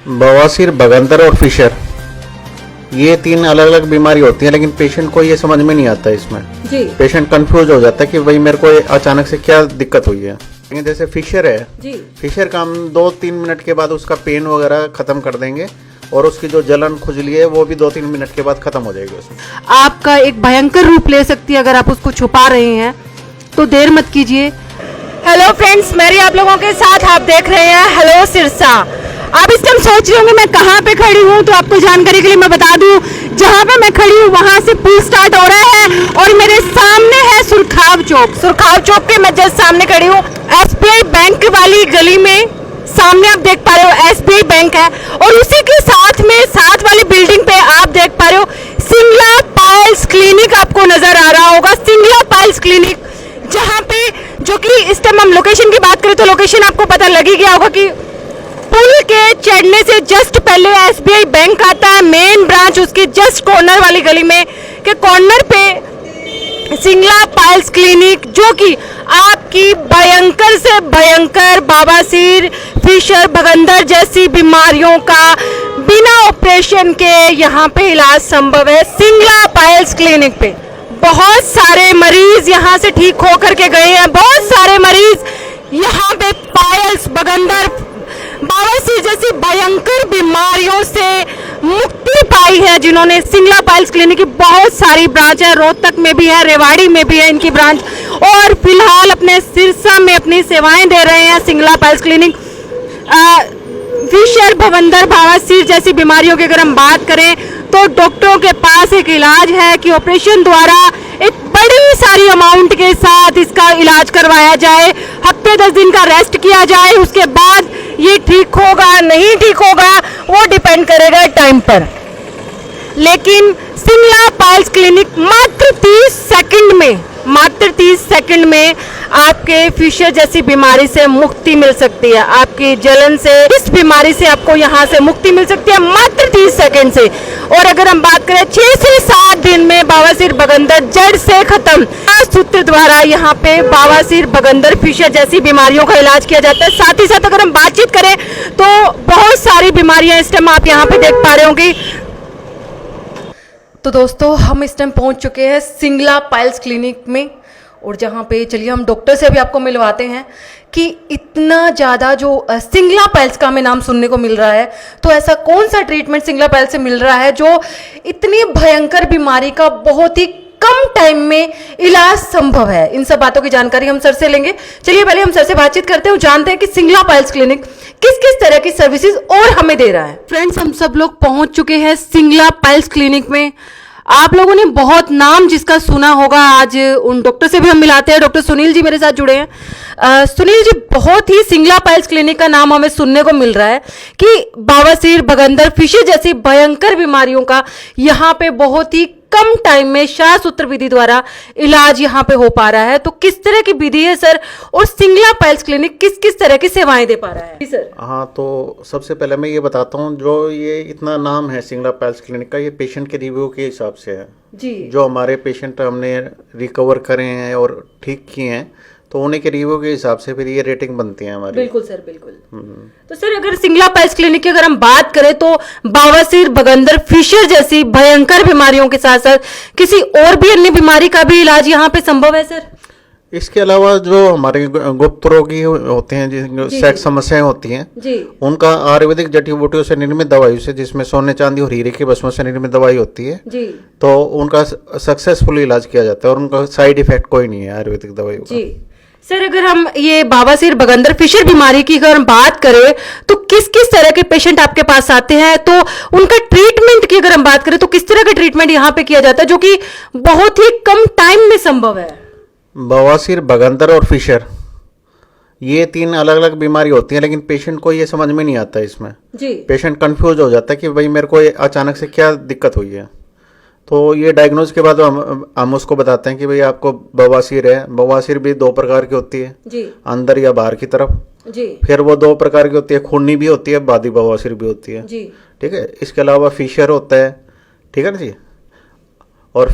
बवासीर, बगंदर और फिशर, ये तीन अलग अलग बीमारी होती है, लेकिन पेशेंट को ये समझ में नहीं आता इसमें। जी पेशेंट कंफ्यूज हो जाता है कि भाई मेरे को अचानक से क्या दिक्कत हुई है। लेकिन जैसे फिशर है, जी फिशर का हम 2-3 मिनट के बाद उसका पेन वगैरह खत्म कर देंगे और उसकी जो जलन खुजली है वो भी 2-3 मिनट के बाद खत्म हो जाएगी उसमें। आपका एक भयंकर रूप ले सकती है अगर आप उसको छुपा रहे हैं, तो देर मत कीजिए। हेलो फ्रेंड्स, मेरी आप लोगों के साथ आप देख रहे हैं हेलो सिरसा। आप इस टाइम सोच रहे होंगे मैं कहाँ पे खड़ी हूँ, तो आपको जानकारी के लिए मैं बता दूं, जहाँ पे मैं खड़ी हूँ वहाँ से पुल स्टार्ट हो रहा है और मेरे सामने है सुरखाव चौक। सुरखाव चौक के मैं जस्ट सामने खड़ी हूँ, एसबीआई बैंक वाली गली में। सामने आप देख पा रहे हो एसबीआई बैंक है और उसी के साथ में साथ वाली बिल्डिंग पे आप देख पा रहे हो सिंगला पाइल्स क्लिनिक आपको नजर आ रहा होगा। सिंगला पाइल्स क्लिनिक, जहाँ पे जो कि इस टाइम हम लोकेशन की बात करें तो लोकेशन आपको पता लग ही गया होगा कि पुल के चढ़ने से जस्ट पहले एसबीआई बैंक आता है, मेन ब्रांच उसकी जस्ट कॉर्नर वाली गली में के कॉर्नर पे सिंगला पाइल्स क्लिनिक, जो कि आपकी भयंकर से भयंकर बवासीर, फिशर, बगंदर जैसी बीमारियों का बिना ऑपरेशन के यहाँ पे इलाज संभव है। सिंगला पाइल्स क्लिनिक पे बहुत सारे मरीज यहाँ से ठीक होकर के गए हैं। बहुत सारे मरीज यहाँ पे पाइल्स, बगंदर, बवासीर जैसी भयंकर बीमारियों से मुक्ति पाई है, जिन्होंने सिंगला पाइल्स क्लिनिक की बहुत सारी ब्रांच है, रोहतक में भी है, रेवाड़ी में भी है इनकी ब्रांच, और फिलहाल अपने सिरसा में अपनी सेवाएं दे रहे हैं सिंगला पाइल्स क्लिनिक। फिशर, बवंदर, बवासीर जैसी बीमारियों की अगर हम बात करें तो डॉक्टरों के पास एक इलाज है कि ऑपरेशन द्वारा एक बड़ी सारी अमाउंट के साथ इसका इलाज करवाया जाए, हफ्ते 10 दिन का रेस्ट किया जाए, उसके बाद ये ठीक होगा नहीं ठीक होगा वो डिपेंड करेगा टाइम पर। लेकिन सिंगला पाइल्स क्लिनिक मात्र 30 सेकंड में आपके फिशर जैसी बीमारी से मुक्ति मिल सकती है। आपकी जलन से, इस बीमारी से आपको यहाँ से मुक्ति मिल सकती है मात्र 30 सेकंड से। और अगर हम बात करें 6 से 7 दिन में बवासीर, बगंदर जड़ से खत्म, सूत्र द्वारा यहाँ पे बवासीर, बगंदर, फिशर जैसी बीमारियों का इलाज किया जाता है। साथ ही साथ अगर हम बातचीत करें तो बहुत सारी बीमारियां इस टाइम आप यहाँ पे देख पा रहे होंगे। तो दोस्तों, हम इस टाइम पहुंच चुके हैं सिंगला पाइल्स क्लिनिक में, और जहां पे चलिए हम डॉक्टर से भी आपको मिलवाते हैं कि इतना ज़्यादा जो सिंगला पाइल्स का हमें नाम सुनने को मिल रहा है, तो ऐसा कौन सा ट्रीटमेंट सिंगला पाइल्स से मिल रहा है जो इतनी भयंकर बीमारी का बहुत ही कम टाइम में इलाज संभव है। इन सब बातों की जानकारी हम सर से लेंगे। चलिए पहले हम सर से बातचीत करते हैं, जानते हैं कि सिंगला पाइल्स क्लिनिक किस किस तरह की सर्विसेज और हमें दे रहा है। फ्रेंड्स, हम सब लोग पहुंच चुके हैं सिंगला पाइल्स क्लिनिक में। आप लोगों ने बहुत नाम जिसका सुना होगा, आज उन डॉक्टर से भी हम मिलाते हैं। डॉक्टर सुनील जी मेरे साथ जुड़े हैं। सुनील जी, बहुत ही सिंगला पाइल्स क्लिनिक का नाम हमें सुनने को मिल रहा है कि बवासीर, बगंदर, फिशर जैसी भयंकर बीमारियों का यहाँ पे बहुत ही कम टाइम में शाहसूत्र विधि द्वारा इलाज यहाँ पे हो पा रहा है। तो किस तरह की विधि है सर, और सिंगला पाइल्स क्लिनिक किस किस तरह की सेवाएं दे पा रहा है? जी सर। हाँ, तो सबसे पहले मैं ये बताता हूँ, जो ये इतना नाम है सिंगला पाइल्स क्लिनिक का, ये पेशेंट के रिव्यू के हिसाब से है जी। जो हमारे पेशेंट हमने रिकवर करे हैं और ठीक किए हैं, तो उन्हीं के रिव्यू के हिसाब से फिर ये रेटिंग बनती है हमारी। बिल्कुल सर, बिल्कुल। तो सर, अगर सिंगला पाइल्स क्लिनिक की अगर हम बात करें तो बवासीर, बगंदर, फिशर जैसी भयंकर बीमारियों के साथ साथ किसी और भी अन्य बीमारी का भी इलाज यहाँ पे संभव है सर? इसके अलावा जो हमारे गुप्त रोगी होते हैं, जिनको सेक्स समस्याएं होती हैं जी, उनका आयुर्वेदिक जड़ी बूटियों से निर्मित दवाइयों से, जिसमें सोने, चांदी और हीरे की भस्मों से निर्मित दवाई होती है जी, तो उनका सक्सेसफुल इलाज किया जाता है और उनका साइड इफेक्ट कोई नहीं है आयुर्वेदिक दवाइयों का। जी सर, अगर हम ये बवासीर, बगंदर, फिशर बीमारी की अगर हम बात करें तो किस किस तरह के पेशेंट आपके पास आते हैं, तो उनका ट्रीटमेंट की अगर हम बात करें तो किस तरह का ट्रीटमेंट यहाँ पे किया जाता है जो कि बहुत ही कम टाइम में संभव है? बवासीर, बगंदर और फिशर, ये तीन अलग अलग बीमारी होती है, लेकिन पेशेंट को ये समझ में नहीं आता इसमें। जी। पेशेंट कंफ्यूज हो जाता है कि भाई मेरे को अचानक से क्या दिक्कत हुई है। तो ये डायग्नोज के बाद हम उसको बताते हैं कि भाई आपको बवासीर है। बवासीर भी 2 प्रकार की होती है जी, अंदर या बाहर की तरफ जी, फिर वो 2 प्रकार की होती है, खूनी भी होती है, बादी बवासीर भी होती है जी, ठीक है। इसके अलावा फिशर होता है, ठीक है ना जी, और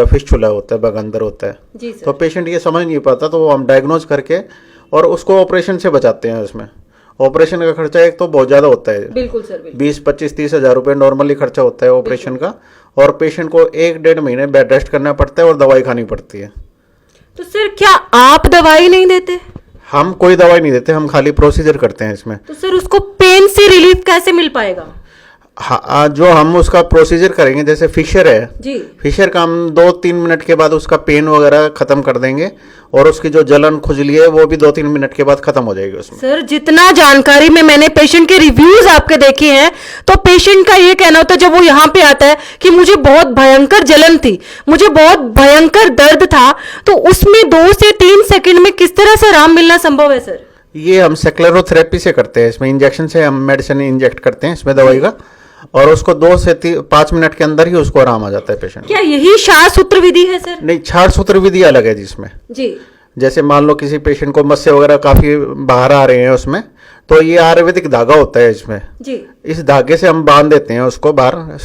फिस्टुला होता है, बगंदर होता है जी सर। तो पेशेंट ये समझ नहीं पाता, तो हम डायग्नोज करके और उसको ऑपरेशन से बचाते हैं उसमें। ऑपरेशन का खर्चा एक तो बहुत ज़्यादा होता है, बिल्कुल सर, बिल्कुल। 20-25-30 हज़ार रुपये नॉर्मली खर्चा होता है ऑपरेशन का, और पेशेंट को 1-1.5 महीने बेड रेस्ट करना पड़ता है और दवाई खानी पड़ती है। तो सर क्या आप दवाई नहीं देते? हम कोई दवाई नहीं देते, हम खाली प्रोसीजर करते हैं इसमें। तो सर उसको पेन से रिलीफ कैसे मिल पाएगा? हाँ, जो हम उसका प्रोसीजर करेंगे, जैसे फिशर है जी, फिशर का हम 2-3 मिनट के बाद उसका पेन वगैरह खत्म कर देंगे, और उसकी जो जलन खुजली है वो भी 2-3 मिनट के बाद खत्म हो जाएगी उसमें। सर जितना जानकारी में मैंने पेशेंट के रिव्यूज आपके देखे हैं, तो पेशेंट का ये कहना होता है जब वो यहाँ पे आता है कि मुझे बहुत भयंकर जलन थी, मुझे बहुत भयंकर दर्द था, तो उसमें 2 से 3 सेकंड में किस तरह से आराम मिलना संभव है सर? ये हम सेक्लेरोथेरेपी से करते हैं, इसमें इंजेक्शन से हम मेडिसिन इंजेक्ट करते हैं इसमें दवाई का, और उसको 2 से 5 मिनट के अंदर ही उसको आराम आ जाता है पेशेंट। क्या यही क्षार सूत्र विधि है सर? नहीं, क्षार सूत्र विधि अलग है जिसमें, जी, जैसे मान लो किसी पेशेंट को मस्से वगैरह काफी बाहर आ रहे हैं उसमें, तो ये आयुर्वेदिक धागा होता है इसमें, जी, इस धागे से हम बांध देते हैं उसको बाहर,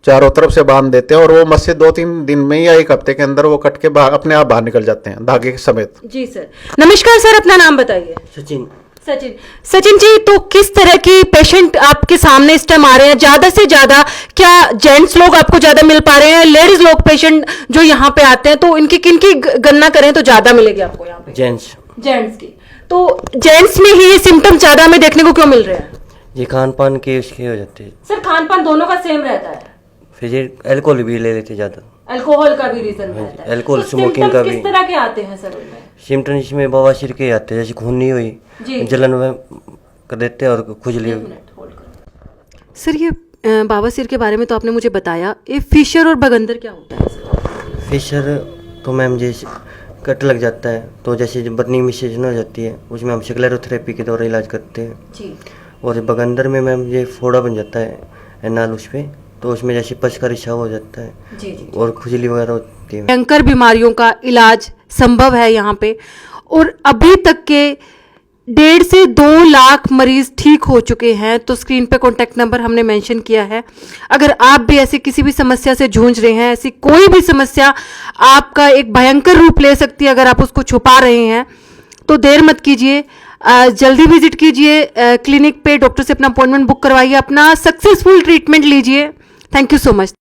चारों तरफ से बांध देते हैं, और वो मस्से 2-3 दिन में या 1 हफ्ते के अंदर वो कट के बाहर अपने आप बाहर निकल जाते हैं धागे के समेत। जी सर। नमस्कार सर, अपना नाम बताइए। सचिन। सचिन, सचिन जी, तो किस तरह की पेशेंट आपके सामने इस टाइम आ रहे हैं? ज्यादा से ज्यादा क्या जेंट्स लोग आपको ज्यादा मिल पा रहे हैं? लेडीज लोग पेशेंट जो यहाँ पे आते हैं, तो इनकी किनकी गणना करें तो ज्यादा मिलेगी आपको यहाँ पे? जेंट्स। जेंट्स की। तो जेंट्स में ही ये सिम्टम ज्यादा हमें देखने को क्यों मिल रहे हैं? ये खान पान के उसके हो जाते हैं, सर खान पान दोनों का सेम रहता है? फिर ये अल्कोहल भी ले लेते ज़्यादा। अल्कोहल का भी रीजन रहता है? अल्कोहल, तो स्मोकिंग का symptoms भी। किस तरह के आते हैं सर उनमें? सिम्टम इसमें बवासीर के आते हैं, जैसे खून नहीं जी। हुई, जलन में कर देते हैं और खुजली। सर ये बवासीर के बारे में तो आपने मुझे बताया, ये फिशर और बगंदर क्या होता है सर? फिशर तो मैम जैसे कट लग जाता है, तो जैसे जब बर्निंग मिसेजन हो जाती है, उसमें हम सेक्लेरोथेरेपी के द्वारा इलाज करते हैं। जी, और बगंदर में मैम ये फोड़ा बन जाता है एनाल उस पर, तो उसमें जैसे पच का रिसाव हो जाता है, जी, जी। और खुजली वगैरह होती है। भयंकर बीमारियों का इलाज संभव है यहाँ पे, और अभी तक के 1.5 से 2 लाख मरीज ठीक हो चुके हैं। तो स्क्रीन पे कॉन्टैक्ट नंबर हमने मेंशन किया है। अगर आप भी ऐसी किसी भी समस्या से जूझ रहे हैं, ऐसी कोई भी समस्या आपका एक भयंकर रूप ले सकती है, अगर आप उसको छुपा रहे हैं, तो देर मत कीजिए, जल्दी विजिट कीजिए क्लिनिक पे, डॉक्टर से अपना अपॉइंटमेंट बुक करवाइए, अपना सक्सेसफुल ट्रीटमेंट लीजिए। Thank you so much.